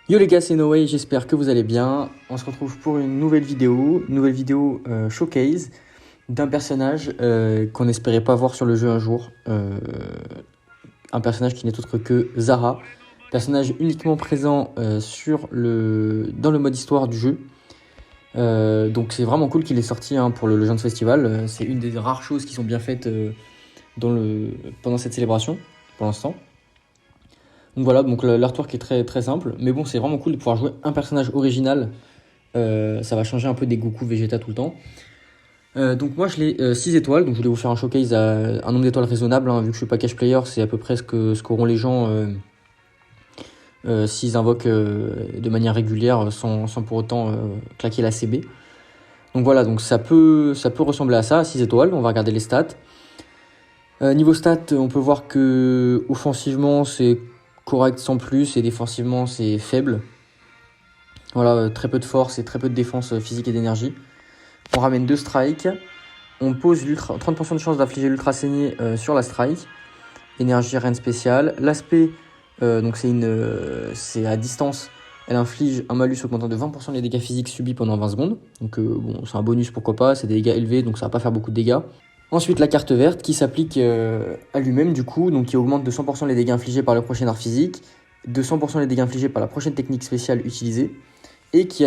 Yo les gars, c'est Noé, j'espère que vous allez bien. On se retrouve pour une nouvelle vidéo, showcase d'un personnage qu'on n'espérait pas voir sur le jeu un jour. Un personnage qui n'est autre que Zara, personnage uniquement présent dans le mode histoire du jeu. Donc c'est vraiment cool qu'il est sorti pour le Legends Festival. C'est une des rares choses qui sont bien faites pendant cette célébration, pour l'instant. Donc voilà, donc l'artwork est très, très simple, mais bon, c'est vraiment cool de pouvoir jouer un personnage original. Ça va changer un peu des Goku Vegeta tout le temps. Donc moi je l'ai 6 étoiles, donc je voulais vous faire un showcase à un nombre d'étoiles raisonnable, vu que je suis pas cash player, c'est à peu près ce qu'auront les gens s'ils invoquent de manière régulière sans pour autant claquer la CB. Donc voilà, donc ça peut ressembler à ça, à 6 étoiles, on va regarder les stats. Niveau stats, on peut voir que offensivement c'est correct sans plus et défensivement c'est faible. Voilà, très peu de force et très peu de défense physique et d'énergie. On ramène 2 strikes. On pose 30% de chance d'infliger l'ultra saigné sur la strike. Énergie, rien de spécial. L'aspect, donc c'est à distance. Elle inflige un malus augmentant de 20% les dégâts physiques subis pendant 20 secondes. Donc bon, c'est un bonus, pourquoi pas. C'est des dégâts élevés, donc ça va pas faire beaucoup de dégâts. Ensuite, la carte verte qui s'applique à lui-même, du coup, donc qui augmente de 100% les dégâts infligés par le prochain art physique, de 100% les dégâts infligés par la prochaine technique spéciale utilisée, et qui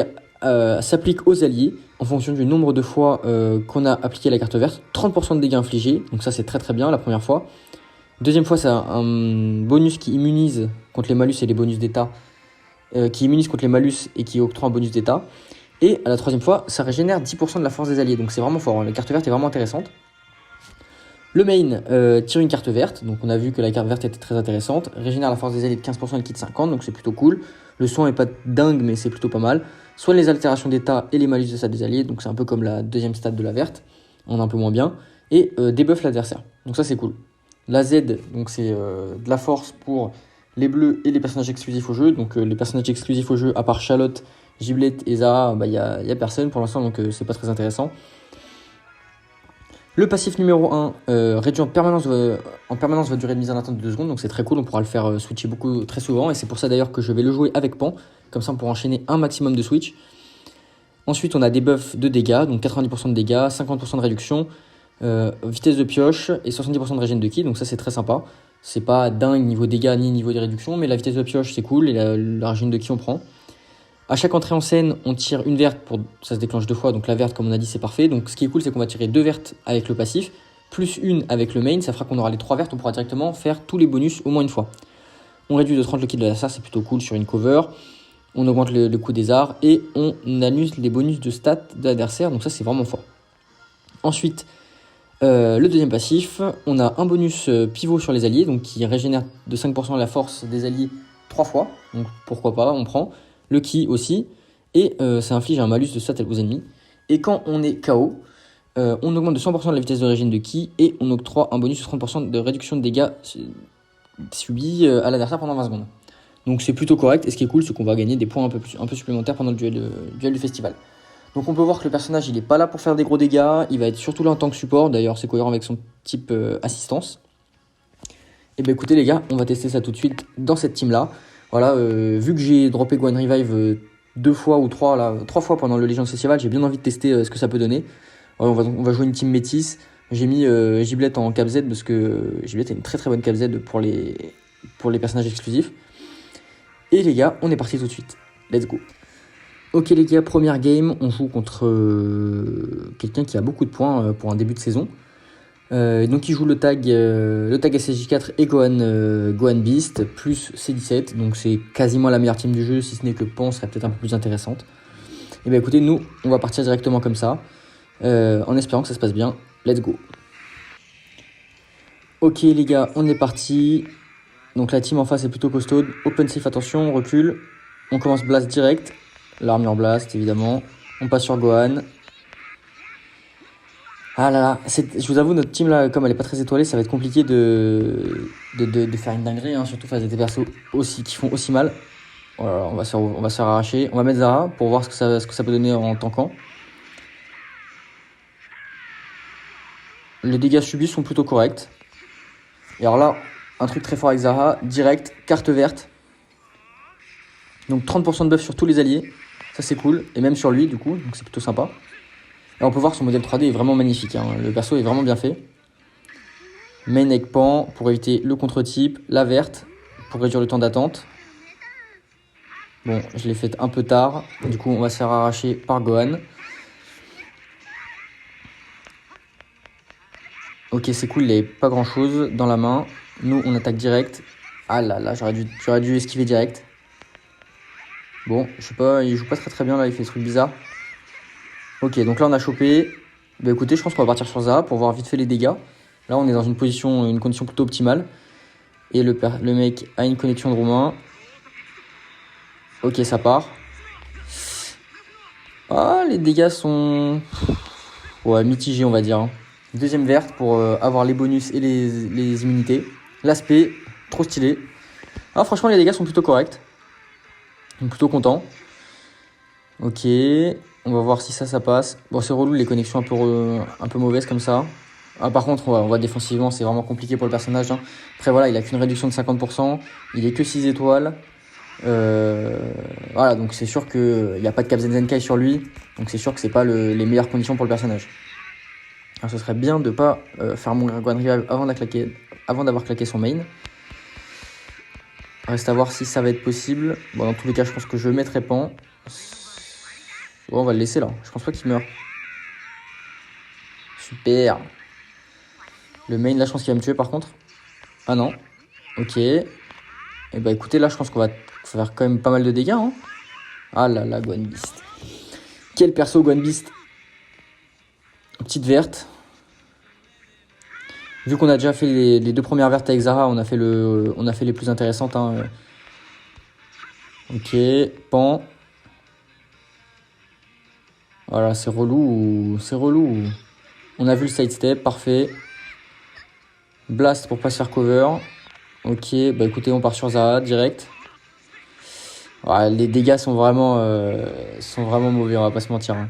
s'applique aux alliés en fonction du nombre de fois qu'on a appliqué la carte verte. 30% de dégâts infligés, donc ça c'est très très bien la première fois. Deuxième fois, c'est un bonus qui immunise contre les malus et les bonus d'état, qui immunise contre les malus et qui octroie un bonus d'état. Et à la troisième fois, ça régénère 10% de la force des alliés, donc c'est vraiment fort, la carte verte est vraiment intéressante. Le main tire une carte verte, donc on a vu que la carte verte était très intéressante, régénère la force des alliés de 15% et le kit 50, donc c'est plutôt cool. Le son est pas dingue, mais c'est plutôt pas mal. Soit les altérations d'état et les malus de stats des alliés, donc c'est un peu comme la deuxième stat de la verte, on est un peu moins bien. Et débuff l'adversaire, donc ça c'est cool. La Z, donc c'est de la force pour les bleus et les personnages exclusifs au jeu, donc les personnages exclusifs au jeu, à part Charlotte, Giblet et Zara, y a personne pour l'instant, donc c'est pas très intéressant. Le passif numéro 1 réduit en permanence votre durée de mise en attente de 2 secondes, donc c'est très cool, on pourra le faire switcher très souvent, et c'est pour ça d'ailleurs que je vais le jouer avec Pan, comme ça on pourra enchaîner un maximum de switch. Ensuite on a des buffs de dégâts, donc 90% de dégâts, 50% de réduction, vitesse de pioche et 70% de régène de ki, donc ça c'est très sympa. C'est pas dingue niveau dégâts ni niveau de réduction, mais la vitesse de pioche c'est cool, et la régène de ki on prend. À chaque entrée en scène, on tire une verte, ça se déclenche 2 fois, donc la verte, comme on a dit, c'est parfait. Donc ce qui est cool, c'est qu'on va tirer 2 vertes avec le passif, plus une avec le main, ça fera qu'on aura les 3 vertes, on pourra directement faire tous les bonus au moins une fois. On réduit de 30 le kit de l'adversaire, c'est plutôt cool sur une cover. On augmente le coût des arts et on annule les bonus de stats de l'adversaire, donc ça c'est vraiment fort. Ensuite, le deuxième passif, on a un bonus pivot sur les alliés, donc qui régénère de 5% la force des alliés 3 fois, donc pourquoi pas, on prend. Le ki aussi, et ça inflige un malus de stats aux ennemis. Et quand on est KO, on augmente de 100% de la vitesse de régène de ki, et on octroie un bonus de 30% de réduction de dégâts subis à l'adversaire pendant 20 secondes. Donc c'est plutôt correct, et ce qui est cool, c'est qu'on va gagner des points un peu supplémentaires pendant le duel du festival. Donc on peut voir que le personnage, il est pas là pour faire des gros dégâts, il va être surtout là en tant que support, d'ailleurs c'est cohérent avec son type assistance. Et bien écoutez les gars, on va tester ça tout de suite dans cette team là. Voilà, vu que j'ai droppé Gohan Revive 2 fois ou 3 fois pendant le Legends Festival, j'ai bien envie de tester ce que ça peut donner. Voilà, on va jouer une team métisse. J'ai mis Giblet en cap Z parce que Giblet est une très très bonne cap Z pour les personnages exclusifs. Et les gars, on est parti tout de suite. Let's go. Ok les gars, première game, on joue contre quelqu'un qui a beaucoup de points pour un début de saison. Donc il joue le tag SSJ4 et Gohan Beast plus C17, donc c'est quasiment la meilleure team du jeu, si ce n'est que Pan serait peut-être un peu plus intéressante. Et bien écoutez, nous on va partir directement comme ça, en espérant que ça se passe bien. Let's go. Ok les gars, on est parti. Donc la team en face est plutôt costaud. Open safe, attention, on recule. On commence blast direct, l'armure blast évidemment. On passe sur Gohan. Ah là là, je vous avoue, notre team là, comme elle est pas très étoilée, ça va être compliqué de faire une dinguerie, surtout face à des persos qui font aussi mal. Voilà, on va se faire arracher. On va mettre Zara pour voir ce que ça peut donner en tankant. Les dégâts subis sont plutôt corrects. Et alors là, un truc très fort avec Zara, direct, carte verte. Donc 30% de buff sur tous les alliés. Ça c'est cool. Et même sur lui du coup. Donc c'est plutôt sympa. Et on peut voir son modèle 3D est vraiment magnifique. Hein. Le perso est vraiment bien fait. Main avec Pan pour éviter le contre-type. La verte pour réduire le temps d'attente. Bon, je l'ai fait un peu tard. Du coup, on va se faire arracher par Gohan. Ok, c'est cool, il n'avait pas grand chose dans la main. Nous, on attaque direct. Ah là là, j'aurais dû esquiver direct. Bon, je sais pas, il joue pas très bien là, il fait des trucs bizarres. Ok, donc là, on a chopé. Bah écoutez, je pense qu'on va partir sur Zaha pour voir vite fait les dégâts. Là, on est dans une condition plutôt optimale. Et le mec a une connexion de roumain. Ok, ça part. Ah, les dégâts sont... Ouais, mitigés, on va dire. Hein. Deuxième verte pour avoir les bonus et les immunités. L'aspect, trop stylé. Ah, franchement, les dégâts sont plutôt corrects. Donc, plutôt content. Ok, on va voir si ça passe. Bon, c'est relou, les connexions un peu mauvaises comme ça. Ah, par contre, on va défensivement, c'est vraiment compliqué pour le personnage. Hein. Après, voilà, il a qu'une réduction de 50%. Il est que 6 étoiles. Voilà, donc c'est sûr qu'il n'y a pas de Captain Zenkai sur lui. Donc, c'est sûr que c'est pas les meilleures conditions pour le personnage. Alors, ce serait bien de pas faire mon Gohan Revive avant d'avoir claqué son main. Reste à voir si ça va être possible. Bon, dans tous les cas, je pense que je mettrai Pan. Bon, on va le laisser là. Je pense pas qu'il meurt. Super. Le main, là, je pense qu'il va me tuer par contre. Ah non. Ok. Et bah écoutez, là, je pense qu'on va faire quand même pas mal de dégâts. Hein. Ah là là, Gohan Beast. Quel perso, Gohan Beast. Petite verte. Vu qu'on a déjà fait les deux premières vertes avec Zaha, on a fait les plus intéressantes. Hein. Ok, Pan. Voilà, c'est relou. On a vu le sidestep, parfait. Blast pour pas se faire cover. Ok, bah écoutez, on part sur Zaha direct. Ouais, les dégâts sont vraiment mauvais, on va pas se mentir. Hein.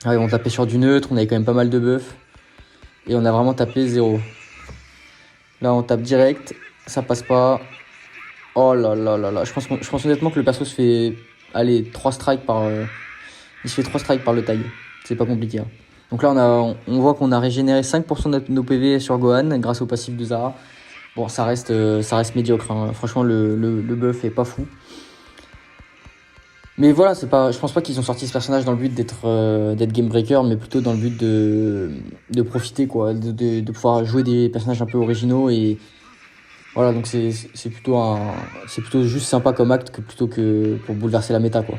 Ouais, on tapait sur du neutre, on avait quand même pas mal de buffs. Et on a vraiment tapé 0. Là, on tape direct, ça passe pas. Oh là là là là, je pense honnêtement que le perso se fait, 3 strikes par... il se fait 3 strikes par le tag. C'est pas compliqué. Hein. Donc là, on voit qu'on a régénéré 5% de nos PV sur Gohan grâce au passif de Zaha. Bon, ça reste médiocre. Hein. Franchement, le buff est pas fou. Mais voilà, je pense pas qu'ils ont sorti ce personnage dans le but d'être game breaker, mais plutôt dans le but de profiter, quoi, de pouvoir jouer des personnages un peu originaux. Et voilà, donc c'est plutôt juste sympa comme acte plutôt que pour bouleverser la méta, quoi.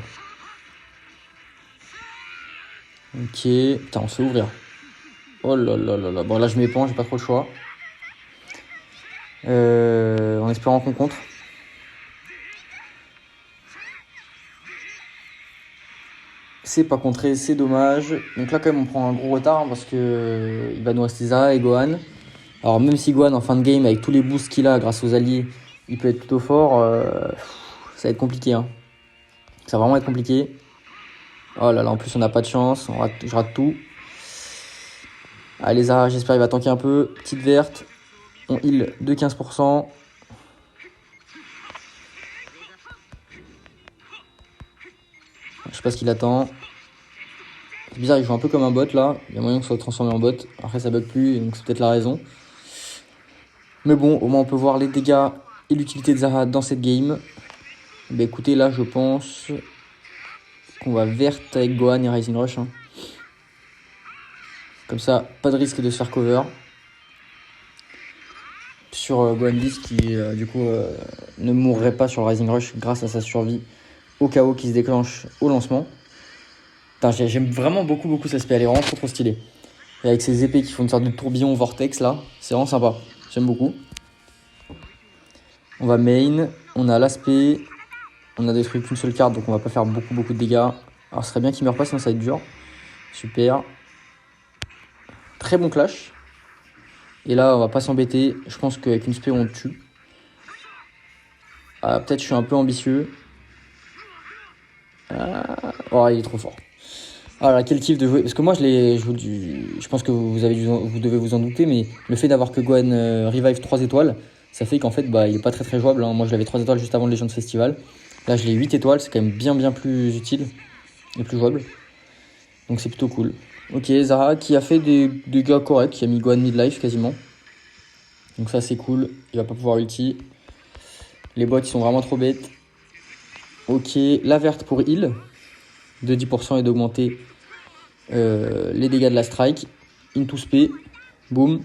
Ok, putain, on se fait ouvrir. Oh là là là là. Bon, là, je m'épanche, j'ai pas trop le choix. En espérant qu'on contre. C'est pas contré, c'est dommage. Donc là, quand même, on prend un gros retard hein, parce que il va nous rester Zaha et Gohan. Alors, même si Gohan, en fin de game, avec tous les boosts qu'il a grâce aux alliés, il peut être plutôt fort, ça va être compliqué. Hein. Ça va vraiment être compliqué. Oh là là, en plus, on n'a pas de chance. Je rate tout. Allez, Zaha, j'espère qu'il va tanker un peu. Petite verte. On heal de 15%. Je sais pas ce qu'il attend. C'est bizarre, il joue un peu comme un bot là. Il y a moyen que ça soit transformé en bot. Après, ça bug plus, donc c'est peut-être la raison. Mais bon, au moins on peut voir les dégâts et l'utilité de Zaha dans cette game. Bah écoutez, là, je pense qu'on va verte avec Gohan et Rising Rush. Hein. Comme ça, pas de risque de se faire cover. Sur Gohan Beast qui, du coup, ne mourrait pas sur le Rising Rush grâce à sa survie au KO qui se déclenche au lancement. J'aime vraiment beaucoup cet aspect, elle est vraiment trop stylée. Et avec ces épées qui font une sorte de tourbillon vortex là, c'est vraiment sympa, j'aime beaucoup. On va main, on a l'aspect, on a détruit qu'une seule carte donc on va pas faire beaucoup de dégâts. Alors ce serait bien qu'il meure pas sinon ça va être dur. Super. Très bon clash. Et là on va pas s'embêter, je pense qu'avec une spé on le tue. Ah, peut-être je suis un peu ambitieux. Oh il est trop fort. Ah là, quel kiff de jouer. Parce que moi, je pense que vous devez vous en douter, mais le fait d'avoir que Gohan Revive 3 étoiles, ça fait qu'en fait, bah, il est pas très jouable. Hein. Moi, je l'avais 3 étoiles juste avant le Legends Festival. Là, je l'ai 8 étoiles, c'est quand même bien plus utile et plus jouable. Donc c'est plutôt cool. Ok, Zara qui a fait des dégâts corrects, qui a mis Gohan mid-life quasiment. Donc ça c'est cool, il va pas pouvoir ulti. Les bots ils sont vraiment trop bêtes. Ok, la verte pour heal de 10% et d'augmenter les dégâts de la strike. Into spé, boum.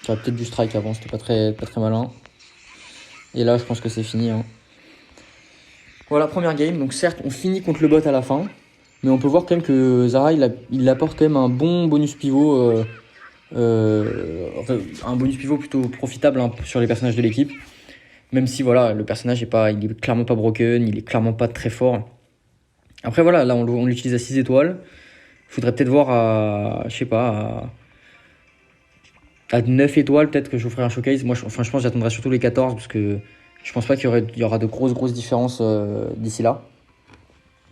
J'aurais peut-être dû strike avant, c'était pas très malin. Et là je pense que c'est fini. Hein. Voilà, première game. Donc certes on finit contre le bot à la fin. Mais on peut voir quand même que Zara il apporte quand même un bon bonus pivot. Enfin, un bonus pivot plutôt profitable hein, sur les personnages de l'équipe. Même si voilà, le personnage il est clairement pas broken, il est clairement pas très fort. Après voilà, là on l'utilise à 6 étoiles. Il faudrait peut-être voir à, je sais pas, à 9 étoiles, peut-être que je vous ferai un showcase. Moi, je pense que j'attendrai surtout les 14 parce que je pense pas qu'il y aura de grosses différences d'ici là.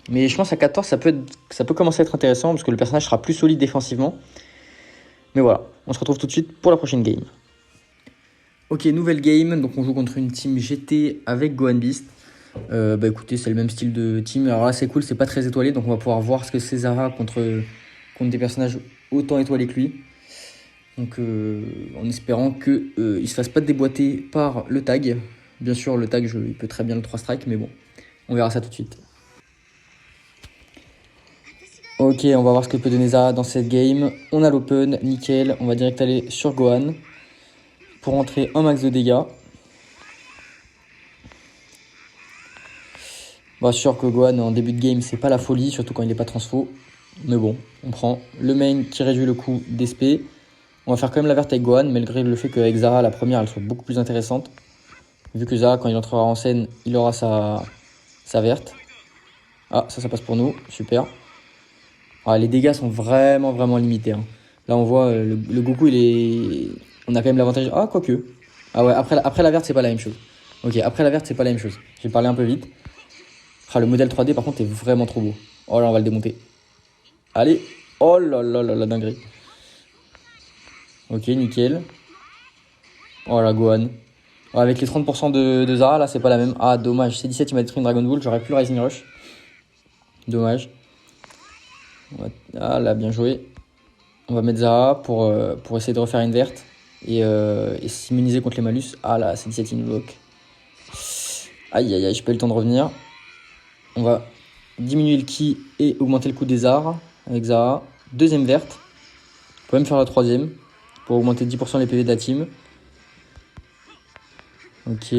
Mais je pense à 14, ça peut commencer à être intéressant parce que le personnage sera plus solide défensivement. Mais voilà, on se retrouve tout de suite pour la prochaine game. Ok, nouvelle game, donc on joue contre une team GT avec Gohan Beast. Bah écoutez, c'est le même style de team. Alors là, c'est cool, c'est pas très étoilé, donc on va pouvoir voir ce que c'est Zara contre des personnages autant étoilés que lui. Donc en espérant qu'il ne se fasse pas déboîter par le tag. Bien sûr, le tag, il peut très bien le 3 strike, mais bon, on verra ça tout de suite. Ok, on va voir ce que peut donner Zara dans cette game. On a l'open, nickel. On va direct aller sur Gohan pour rentrer un max de dégâts. Bon, sûr que Gohan en début de game, c'est pas la folie, surtout quand il n'est pas transfo. Mais bon, on prend le main qui réduit le coût d'SP. On va faire quand même la verte avec Gohan, malgré le fait qu'avec Zara, la première, elle soit beaucoup plus intéressante. Vu que Zara, quand il entrera en scène, il aura sa verte. Ah, ça passe pour nous, super. Ah, les dégâts sont vraiment limités. Hein. Là, on voit, le Goku, on a quand même l'avantage... Ah, quoique. Ah ouais, après la verte, c'est pas la même chose. Ok, après la verte, c'est pas la même chose. J'ai parlé un peu vite. Ah, le modèle 3D, par contre, est vraiment trop beau. Oh là, on va le démonter. Allez. Oh là là là, la dinguerie. Ok, nickel. Oh là, Gohan. Oh, avec les 30% de Zara, là, c'est pas la même. Ah, dommage. C17, il m'a détruit une Dragon Ball. J'aurais pu le Rising Rush. Dommage. Ah, là, bien joué. On va mettre Zara pour essayer de refaire une verte. Et s'immuniser contre les malus. Ah là, C17, il nous bloque. Aïe, aïe, aïe, j'ai pas eu le temps de revenir. On va diminuer le ki et augmenter le coût des arts avec Zara. Deuxième verte. On peut même faire la troisième pour augmenter de 10% les PV de la team. Ok.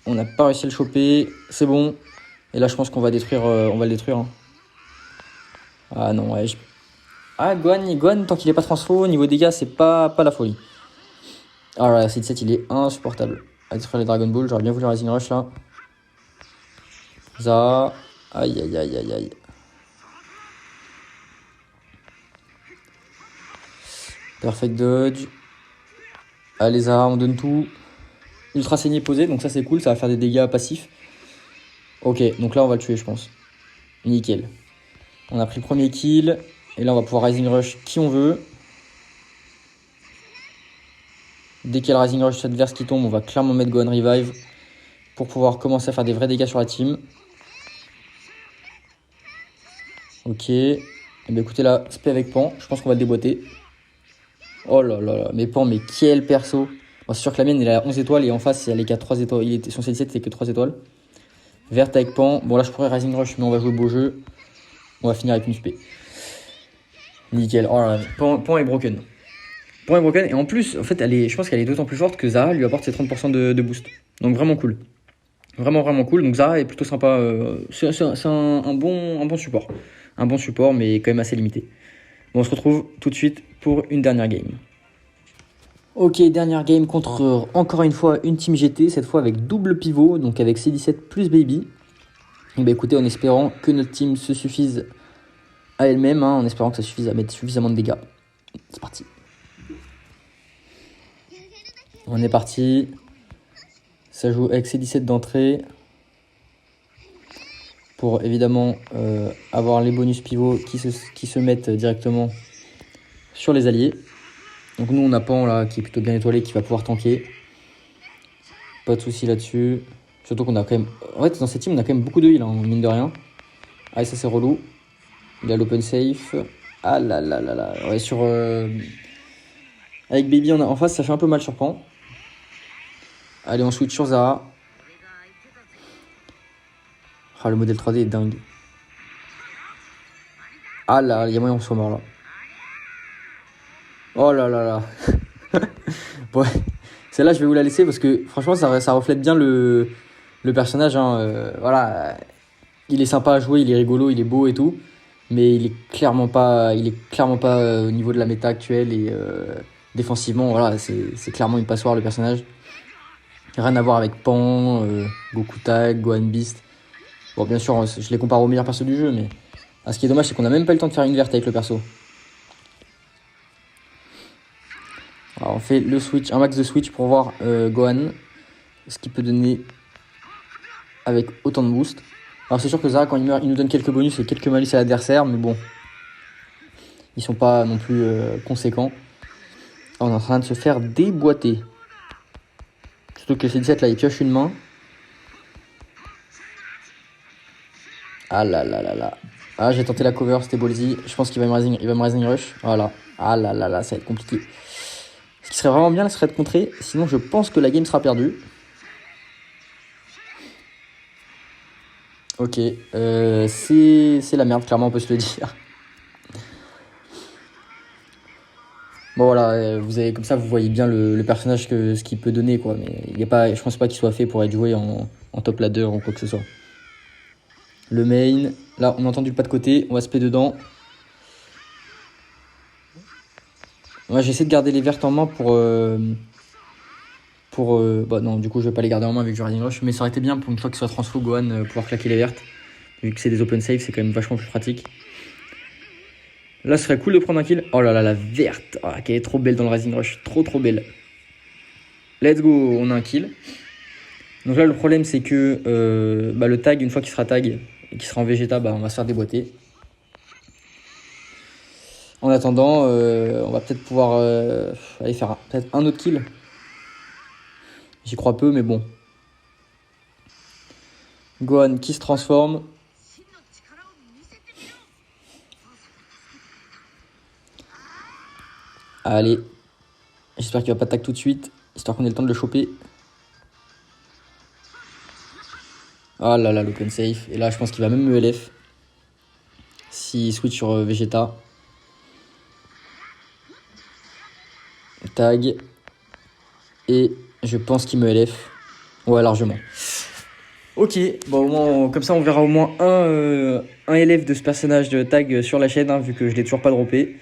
On n'a pas réussi à le choper. C'est bon. Et là, je pense qu'on va détruire. On va le détruire. Hein. Ah non, ouais. Ah, Gohan, tant qu'il est pas transfo, niveau dégâts, c'est pas la folie. Ah là, C17, il est insupportable. À détruire les Dragon Ball, j'aurais bien voulu Rising Rush là. Ça. Aïe, aïe, aïe, aïe, aïe. Perfect dodge. Allez, Zara, on donne tout. Ultra saigné posé, donc ça c'est cool, ça va faire des dégâts passifs. Ok, donc là on va le tuer, je pense. Nickel. On a pris le premier kill. Et là on va pouvoir Rising Rush qui on veut. Dès qu'il y a le Rising Rush adverse qui tombe, on va clairement mettre Gohan Revive pour pouvoir commencer à faire des vrais dégâts sur la team. Ok. Et bien écoutez là, spé avec Pan, je pense qu'on va le déboîter. Oh là là là, mais Pan, mais quel perso. Bon, c'est sûr que la mienne elle est à 11 étoiles et en face elle est qu'à 3 étoiles. Son C17 c'est que 3 étoiles. Verte avec Pan. Bon là je pourrais Rising Rush mais on va jouer beau jeu. On va finir avec une spé. Nickel. Oh là là, Pan est broken. Pan est broken et en plus en fait je pense qu'elle est d'autant plus forte que Zara lui apporte ses 30% de boost. Donc vraiment cool. Vraiment cool. Donc Zara est plutôt sympa. C'est un bon support. Un bon support mais quand même assez limité. Bon on se retrouve tout de suite pour une dernière game. Ok, dernière game contre encore une fois une team GT, cette fois avec double pivot, donc avec C17 plus Baby. Et bah écoutez, en espérant que notre team se suffise à elle-même, hein, en espérant que ça suffise à mettre suffisamment de dégâts. C'est parti. On est parti. Ça joue avec C17 d'entrée. Pour évidemment avoir les bonus pivots qui se mettent directement sur les alliés. Donc nous on a Pan là qui est plutôt bien étoilé, qui va pouvoir tanker. Pas de soucis là-dessus. Surtout qu'on a quand même... En fait, dans cette team, on a quand même beaucoup de heal, hein, mine de rien. Ah, et ça, c'est relou. Il a l'open safe. Ah là là là là. Ouais, sur... Avec Baby en face, ça fait un peu mal sur Pan. Allez, on switch sur Zara. Ah, le modèle 3D est dingue. Ah là, il y a moyen qu'on soit mort là. Oh là là là. Ouais. Celle-là, je vais vous la laisser parce que franchement, ça reflète bien le personnage. Hein. Voilà. Il est sympa à jouer, il est rigolo, il est beau et tout. Mais il est clairement pas au niveau de la méta actuelle. Et défensivement, voilà, c'est clairement une passoire le personnage. Rien à voir avec Pan, Goku Tag, Gohan Beast. Bon, bien sûr, je les compare aux meilleurs persos du jeu, mais ce qui est dommage, c'est qu'on a même pas eu le temps de faire une verte avec le perso. Alors, on fait le switch, un max de switch pour voir Gohan, ce qu'il peut donner avec autant de boost. Alors, c'est sûr que Zara, quand il meurt, il nous donne quelques bonus et quelques malus à l'adversaire, mais bon, ils sont pas non plus conséquents. Alors, on est en train de se faire déboîter. Surtout que le C17 là, il pioche une main. Ah là là là là. Ah, j'ai tenté la cover, c'était ballsy. Je pense qu'il va me rising rush. Voilà. Ah là là là, ça va être compliqué. Ce qui serait vraiment bien, ce serait de contrer. Sinon, je pense que la game sera perdue. Ok. C'est la merde, clairement, on peut se le dire. Bon, voilà. Vous avez, comme ça, vous voyez bien le personnage, ce qu'il peut donner, quoi. Mais il y a pas, je pense pas qu'il soit fait pour être joué en top ladder ou quoi que ce soit. Le main. Là, on a entendu le pas de côté. On va se payer dedans. Ouais, j'essaie de garder les vertes en main pour bah non, du coup, je vais pas les garder en main avec du Rising Rush. Mais ça aurait été bien pour une fois qu'il soit transfo Gohan, pouvoir claquer les vertes. Vu que c'est des open save, c'est quand même vachement plus pratique. Là, ce serait cool de prendre un kill. Oh là là, la verte. Oh, qu'elle est trop belle dans le Rising Rush. Trop trop belle. Let's go, on a un kill. Donc là, le problème, c'est que le tag, une fois qu'il sera tag et qu'il sera en Vegeta, on va se faire déboîter. En attendant, on va peut-être pouvoir aller faire peut-être un autre kill. J'y crois peu, mais bon. Gohan qui se transforme. Allez. J'espère qu'il va pas tag tout de suite, histoire qu'on ait le temps de le choper. Ah là là, l'open safe. Et là, je pense qu'il va même me LF. S'il switch sur Vegeta. Tag. Et je pense qu'il me LF. Ouais, largement. Ok, bon, au moins, comme ça, on verra au moins un LF de ce personnage de tag sur la chaîne, hein, vu que je l'ai toujours pas droppé.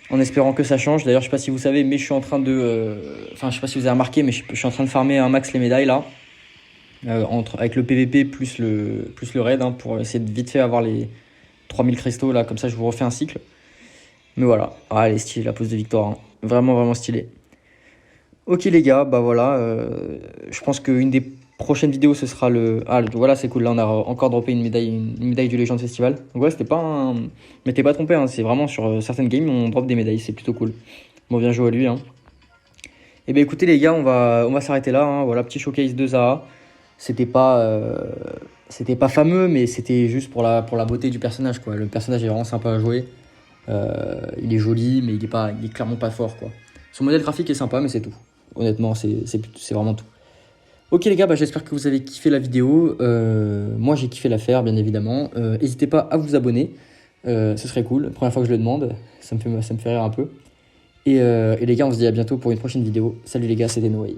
En espérant que ça change. D'ailleurs, je sais pas si vous savez, mais je suis en train de... Enfin, je sais pas si vous avez remarqué, mais je suis en train de farmer un max les médailles, là. Avec le PVP plus le raid, hein, pour essayer de vite fait avoir les 3000 cristaux, là. Comme ça, je vous refais un cycle. Mais voilà. Ah, elle est stylée, la pose de victoire. Hein. Vraiment, vraiment stylée. Ok, les gars, bah voilà. Je pense qu'une des prochaines vidéos, ce sera le... Ah, voilà, c'est cool. Là, on a encore droppé une médaille du Legend Festival. Donc ouais, c'était pas un... Mais t'es pas trompé, hein. C'est vraiment sur certaines games, on drop des médailles. C'est plutôt cool. Bon, bien joué à lui, hein. Et ben écoutez, les gars, on va s'arrêter là, hein. Voilà, petit showcase de Zara. C'était pas fameux, mais c'était juste pour la beauté du personnage, quoi. Le personnage est vraiment sympa à jouer. Il est joli, mais il est clairement pas fort, quoi. Son modèle graphique est sympa, mais c'est tout. Honnêtement, c'est vraiment tout. Ok les gars, j'espère que vous avez kiffé la vidéo. Moi j'ai kiffé la faire, bien évidemment. N'hésitez pas à vous abonner. Ce serait cool. Première fois que je le demande. Ça me fait rire un peu. Et les gars, on se dit à bientôt pour une prochaine vidéo. Salut les gars, c'était Noé.